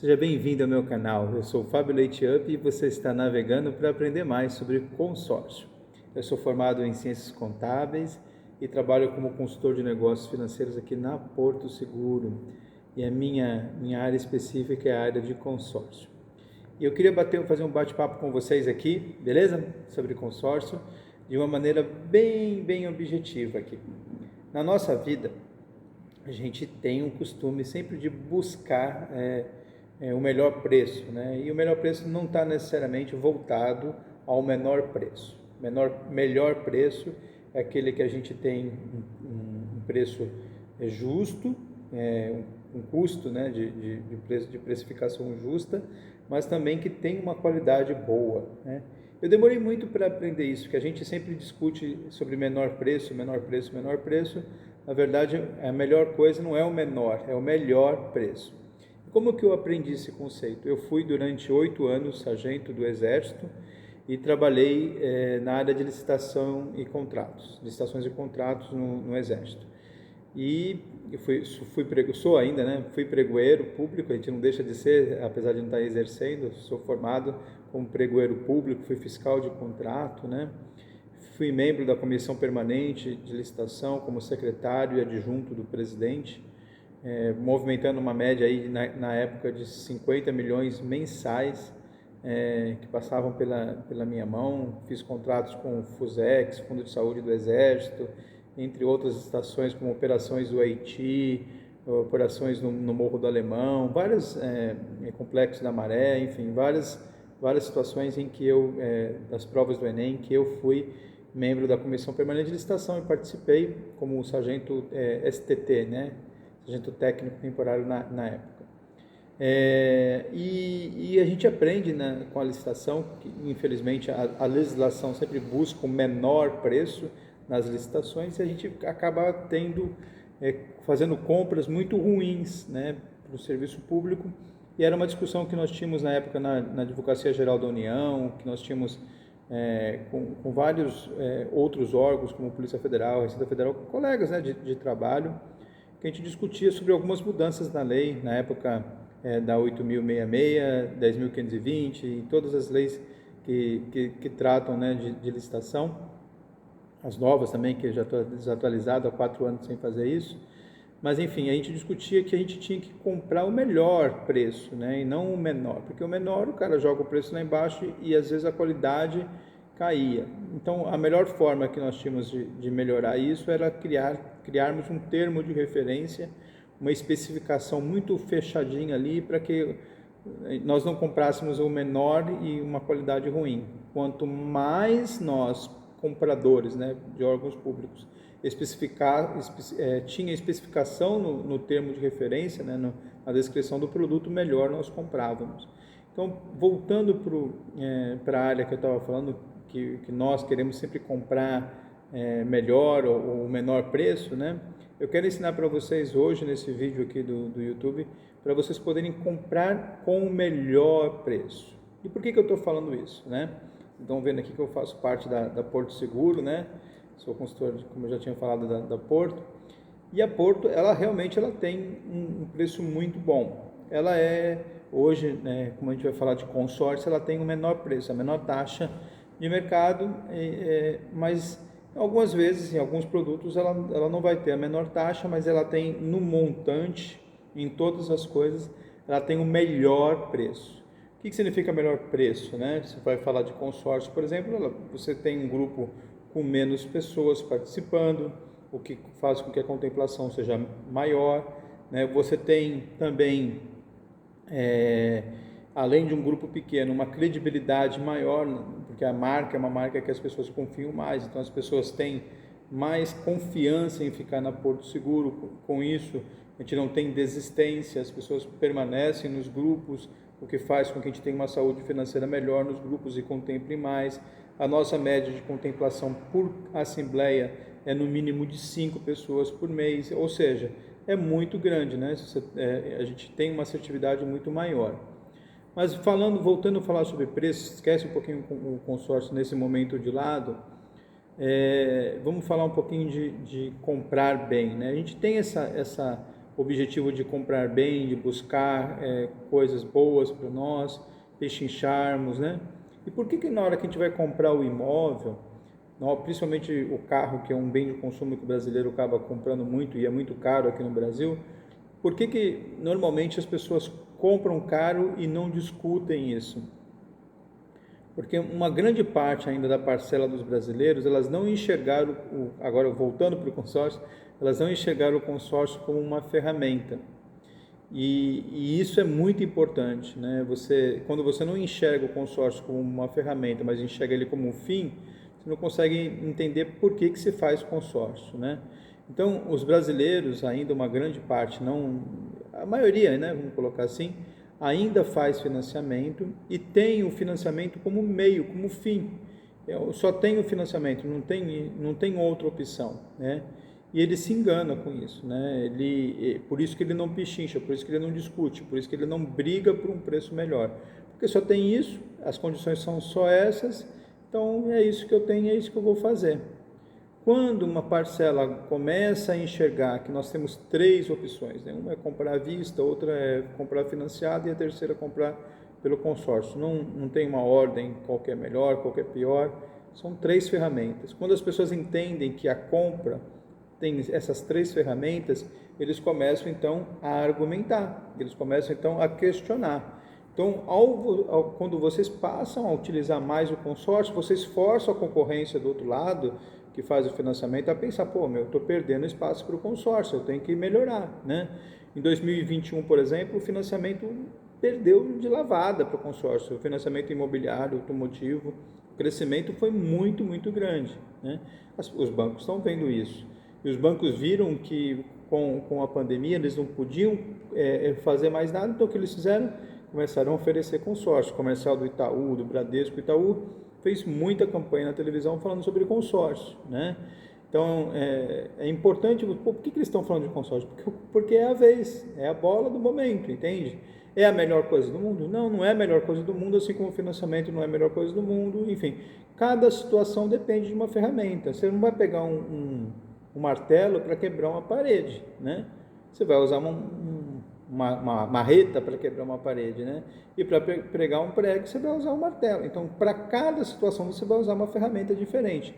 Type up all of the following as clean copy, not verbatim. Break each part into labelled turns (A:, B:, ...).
A: Seja bem-vindo ao meu canal. Eu sou o Fábio Leite Up e você está navegando para aprender mais sobre consórcio. Eu sou formado em Ciências Contábeis e trabalho como consultor de negócios financeiros aqui na Porto Seguro. E a minha área específica é a área de consórcio. E eu queria fazer um bate-papo com vocês aqui, beleza? Sobre consórcio, de uma maneira bem objetiva aqui. Na nossa vida, a gente tem um costume sempre de buscar o melhor preço, né? E o melhor preço não está necessariamente voltado ao menor preço. Melhor preço é aquele que a gente tem um preço justo, um custo, né, de precificação justa, mas também que tem uma qualidade boa, né? Eu demorei muito para aprender isso, que a gente sempre discute sobre menor preço. Na verdade, a melhor coisa não é o menor, é o melhor preço. Como que eu aprendi esse conceito? Eu fui durante 8 anos sargento do Exército e trabalhei na área de licitações e contratos no Exército. E sou ainda, né? Fui pregoeiro público, a gente não deixa de ser, apesar de não estar exercendo, sou formado como pregoeiro público, fui fiscal de contrato, né? Fui membro da Comissão Permanente de Licitação como secretário e adjunto do presidente, movimentando uma média aí na época de 50 milhões mensais que passavam pela minha mão. Fiz contratos com o FUSEX, Fundo de Saúde do Exército, entre outras estações como operações do Haiti, operações no Morro do Alemão, vários complexos da Maré, enfim, várias situações em que das provas do Enem, que eu fui membro da Comissão Permanente de Licitação e participei como sargento STT, né? Sargento técnico temporário na época. E a gente aprende, né, com a licitação, que infelizmente a legislação sempre busca o menor preço nas licitações e a gente acaba fazendo compras muito ruins, né, para o serviço público. E era uma discussão que nós tínhamos na época na Advocacia Geral da União, que nós tínhamos com vários outros órgãos, como Polícia Federal, Receita Federal, colegas, né, de trabalho, que a gente discutia sobre algumas mudanças na lei, na época da 8.066, 10.520 e todas as leis que tratam, né, de licitação, as novas também, que eu já estou desatualizado há 4 anos sem fazer isso. Mas enfim, a gente discutia que a gente tinha que comprar o melhor preço, né, e não o menor, porque o menor o cara joga o preço lá embaixo e às vezes a qualidade caía. Então a melhor forma que nós tínhamos de melhorar isso era criarmos um termo de referência, uma especificação muito fechadinha ali para que nós não comprássemos o menor e uma qualidade ruim. Quanto mais nós, compradores, né, de órgãos públicos, tinha especificação no termo de referência, né, na descrição do produto, melhor nós comprávamos. Então, voltando para a área que eu estava falando, que nós queremos sempre comprar melhor ou menor preço, né? Eu quero ensinar para vocês hoje, nesse vídeo aqui do YouTube, para vocês poderem comprar com o melhor preço. E por que eu estou falando isso, né? Estão vendo aqui que eu faço parte da Porto Seguro, né? Sou consultor, como eu já tinha falado, da Porto. E a Porto, ela realmente tem um preço muito bom. Ela hoje, né, como a gente vai falar de consórcio, ela tem o menor preço, a menor taxa de mercado, mas algumas vezes, em alguns produtos, ela não vai ter a menor taxa, mas ela tem no montante, em todas as coisas, ela tem o melhor preço. O que significa melhor preço, né? Você vai falar de consórcio, por exemplo, você tem um grupo com menos pessoas participando, o que faz com que a contemplação seja maior, né? Você tem também, além de um grupo pequeno, uma credibilidade maior, porque a marca é uma marca que as pessoas confiam mais, então as pessoas têm mais confiança em ficar na Porto Seguro. Com isso, a gente não tem desistência, as pessoas permanecem nos grupos, o que faz com que a gente tenha uma saúde financeira melhor nos grupos e contemple mais. A nossa média de contemplação por assembleia é no mínimo de 5 pessoas por mês, ou seja, é muito grande, né? A gente tem uma assertividade muito maior. Mas voltando a falar sobre preço, esquece um pouquinho o consórcio nesse momento de lado, vamos falar um pouquinho de comprar bem, né? A gente tem essa objetivo de comprar bem, de buscar coisas boas para nós, pechincharmos, né? E por que na hora que a gente vai comprar o imóvel, principalmente o carro, que é um bem de consumo que o brasileiro acaba comprando muito e é muito caro aqui no Brasil, por que normalmente as pessoas compram caro e não discutem isso? Porque uma grande parte ainda da parcela dos brasileiros, elas não enxergaram, agora voltando para o consórcio, elas não enxergaram o consórcio como uma ferramenta. E isso é muito importante, né? Quando você não enxerga o consórcio como uma ferramenta, mas enxerga ele como um fim, você não consegue entender por que se faz consórcio, né? Então, os brasileiros, ainda uma grande parte, não, a maioria, né, vamos colocar assim, ainda faz financiamento e tem o financiamento como meio, como fim. Eu só tenho financiamento, não tem outra opção, né? E ele se engana com isso, né? Por isso que ele não pechincha, por isso que ele não discute, por isso que ele não briga por um preço melhor. Porque só tem isso, as condições são só essas, então é isso que eu tenho, é isso que eu vou fazer. Quando uma parcela começa a enxergar que nós temos 3 opções, né? Uma é comprar à vista, outra é comprar financiado e a terceira é comprar pelo consórcio. Não tem uma ordem, qual que é melhor, qual que é pior, são 3 ferramentas. Quando as pessoas entendem que a compra tem essas 3 ferramentas, eles começam então a argumentar, eles começam então a questionar. Então, quando vocês passam a utilizar mais o consórcio, vocês forçam a concorrência do outro lado, que faz o financiamento, a pensar, eu estou perdendo espaço para o consórcio, eu tenho que melhorar, né? Em 2021, por exemplo, o financiamento perdeu de lavada para o consórcio, o financiamento imobiliário, automotivo, o crescimento foi muito, muito grande, né? Os bancos estão vendo isso, e os bancos viram que com a pandemia eles não podiam fazer mais nada, então o que eles fizeram? Começaram a oferecer consórcio, comercial do Itaú, do Bradesco. O Itaú fez muita campanha na televisão falando sobre consórcio, né? Então, é importante, por que eles estão falando de consórcio? Porque é a vez, é a bola do momento, entende? É a melhor coisa do mundo? Não é a melhor coisa do mundo, assim como o financiamento não é a melhor coisa do mundo, enfim. Cada situação depende de uma ferramenta. Você não vai pegar um martelo para quebrar uma parede, né? Você vai usar uma marreta para quebrar uma parede, né? E para pregar um prego você vai usar um martelo. Então, para cada situação você vai usar uma ferramenta diferente.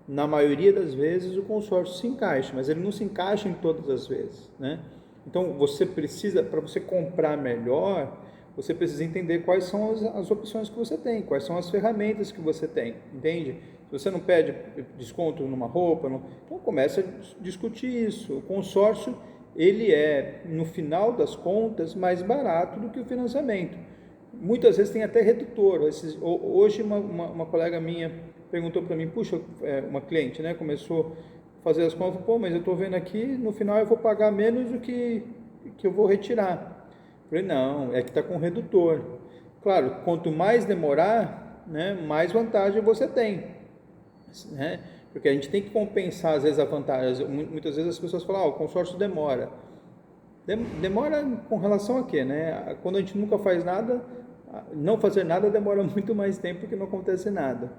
A: Na maioria das vezes o consórcio se encaixa, mas ele não se encaixa em todas as vezes, né? Então, você precisa, para você comprar melhor, você precisa entender quais são as opções que você tem, quais são as ferramentas que você tem, entende? Se você não pede desconto numa roupa, então comece a discutir isso. O consórcio, ele é, no final das contas, mais barato do que o financiamento. Muitas vezes tem até redutor. Hoje uma colega minha perguntou para mim, puxa, uma cliente, né, começou a fazer as contas, mas eu estou vendo aqui, no final eu vou pagar menos do que eu vou retirar. Eu falei, não, é que está com redutor. Claro, quanto mais demorar, né, mais vantagem você tem, né? Porque a gente tem que compensar, às vezes, a vantagem. Muitas vezes as pessoas falam, o consórcio demora. Demora com relação a quê, né? Quando a gente nunca faz nada, não fazer nada demora muito mais tempo porque não acontece nada.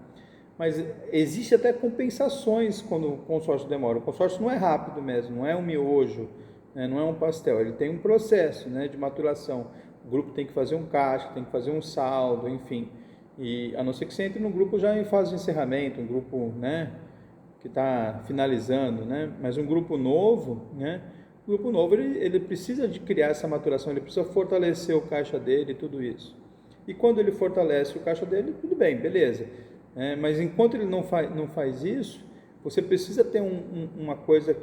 A: Mas existe até compensações quando o consórcio demora. O consórcio não é rápido mesmo, não é um miojo, né? Não é um pastel. Ele tem um processo, né, de maturação. O grupo tem que fazer um caixa, tem que fazer um saldo, enfim. E a não ser que você entre no grupo já em fase de encerramento, um grupo, né, que está finalizando, né? Mas um grupo novo, né? O grupo novo ele precisa de criar essa maturação, ele precisa fortalecer o caixa dele e tudo isso. E quando ele fortalece o caixa dele, tudo bem, beleza. Mas enquanto ele não faz isso, você precisa ter uma coisa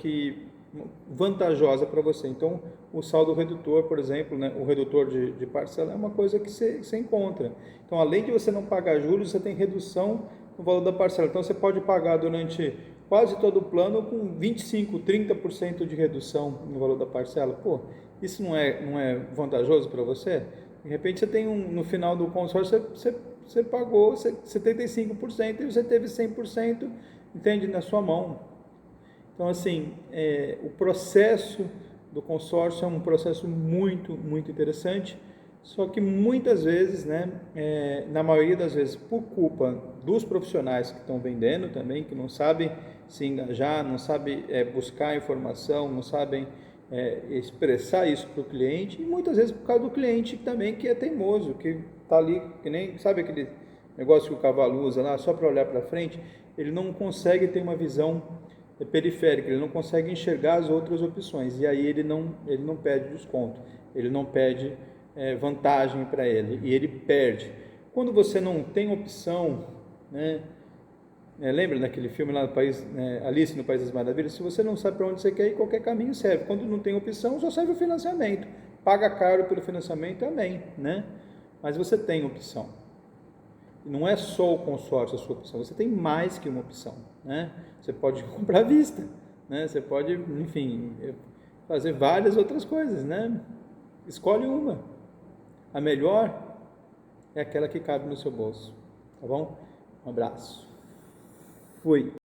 A: vantajosa para você. Então, o saldo redutor, por exemplo, né, o redutor de parcela é uma coisa que você encontra. Então, além de você não pagar juros, você tem redução no valor da parcela. Então, você pode pagar durante quase todo o plano com 25%, 30% de redução no valor da parcela. Pô, isso não é vantajoso para você? De repente, você tem no final do consórcio, você pagou 75% e você teve 100%, entende, na sua mão. Então, assim, o processo do consórcio é um processo muito, muito interessante, só que muitas vezes, né, na maioria das vezes, por culpa dos profissionais que estão vendendo também, que não sabem se engajar, não sabem buscar informação, não sabem expressar isso para o cliente, e muitas vezes por causa do cliente também que é teimoso, que está ali, que nem, sabe aquele negócio que o cavalo usa lá, só para olhar para frente, ele não consegue ter uma visão periférica, ele não consegue enxergar as outras opções, e aí ele não pede desconto, ele não pede vantagem para ele, e ele perde. Quando você não tem opção, né? Lembra daquele filme lá do país, Alice no País das Maravilhas? Se você não sabe para onde você quer ir, qualquer caminho serve. Quando não tem opção, só serve o financiamento. Paga caro pelo financiamento, amém, né? Mas você tem opção. E não é só o consórcio a sua opção, você tem mais que uma opção, né? Você pode comprar à vista, né? Você pode, enfim, fazer várias outras coisas, né? Escolhe uma. A melhor é aquela que cabe no seu bolso, tá bom? Um abraço. Fui.